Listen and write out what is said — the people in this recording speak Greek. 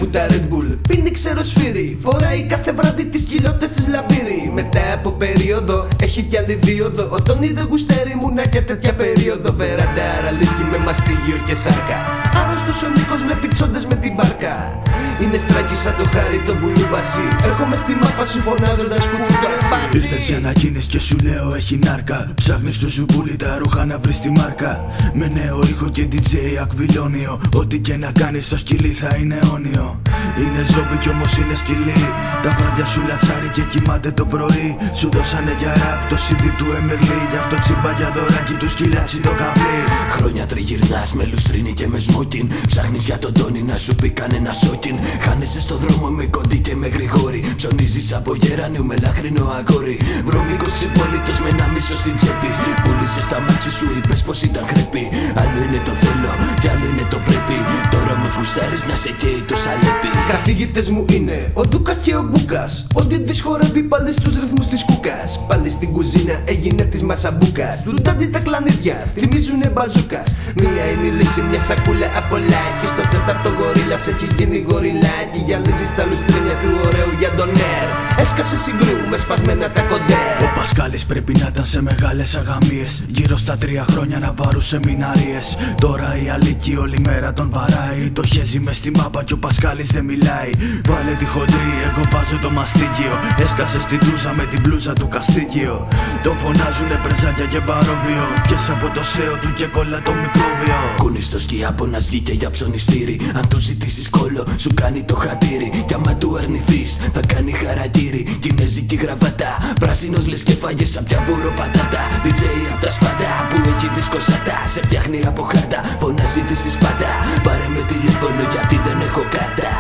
φούτα Red Bull. Πίνει ξεροσφύρι, φοράει κάθε βράδυ τις κοιλώτες της λαμπύρι. Μετά από περίοδο έχει κι άλλη δίωδο. Ο Τόνι δεν γουστέρει μουνα και τέτοια περίοδο. Βεράντα αραλίκη με μαστίγιο και σάρκα. Άρρωστος ο Νίκος βλέπει τσόντες με την μπάρκα. Είναι στράκι σαν το χάρι το μπουλούμπασι. Έρχομαι στη μάπα σου φωνάζοντας κουκουμπάσι. Ήρθες για να γίνεις και σου λέω έχει νάρκα. Ψάχνεις το ζουμπούλι τα ρούχα να βρεις τη μάρκα. Με νέο ήχο και DJ ακβιλώνιο. Ό,τι και να κάνεις στο σκυλί θα είναι αιώνιο. Είναι ζόμπι κι όμως είναι σκυλί. Τα βράδια σου λατσάρι και κοιμάται το πρωί. Σου δώσανε για ραπ το CD του Εμερλή. Γι' αυτό τσιμπά για δωράκι του σκυλάτσι το καβλί. Χρόνια τριγυρνάς με λουστρίνι και με σμόκιν. Ψάχνεις για τον Τόνι να σου πει κανένα σόκιν. Χάνεσαι στο δρόμο με κοντί και με γρηγόρι. Ψωνίζεις από γεράνιο με λάχρινο αγόρι. Βρώμικος ξυπόλυτος με ένα μίσο στην τσέπη. Πούλησες τα μάξι σου, είπες πως ήταν χρέπη. Άλλο είναι το θέλω κι άλλο είναι το πρέπει. Τώρα όμως γουστάρεις να σε καίει το σαλέπι. Καθηγητές μου είναι ο Δούκας και ο Μπούκας. Ό,τι της χορεύει πάλι στους ρυθμούς της κούκας. Πάλι στην κουζίνα έγινε της μασαμπούκας. Του ντάντι τα κλανίδια θυμίζουνε μπαζούκας. Μία είναι η λύση, μια σακούλα από λάκι. Στο τέταρτο γορίλας έχει γίνει γοριλάκι. Γυαλίζει στα λουστρίνια του ωραίου για τον Νέρ. Έσκασε συγκρού με σπασμένα τα κοντέρ. Ο Πασκάλης πρέπει να ήταν σε μεγάλες αγαμίες. Γύρω στα 3 χρόνια να βάρουν σεμινάριες. Τώρα η Αλίκη όλη μέρα τον βαράει. Το χέζει μες στη μάπα κι ο Πασκάλης δεν μιλάει. Βάλε τη χοντρή, εγώ βάζω το μαστίγιο. Έσκασε στην τούζα με την μπλούζα του καστίγιο. Τον φωνάζουνε πρεζάκια και μπαρόβιο. Πιες από το σέο του και κόλλα το μικρόβιο. Κούνεις το σκιάπονας βγήκε για ψωνιστήρι. Αν του ζητήσεις κόλλο σου κάνει το χατήρι. Κι άμα του αρνηθείς θα κάνει χαρακτήρι. Κινέζικη γραβάτα, πράσινος λες και φάγες σαν πια βούρο πατάτα. DJ απ' τα σπάτα που έχει δισκοσάτα. Σε φτιάχνει από χάρτα, φωνάζει δίσεις πάντα. Πάρε με τηλέφωνο γιατί δεν έχω κάρτα.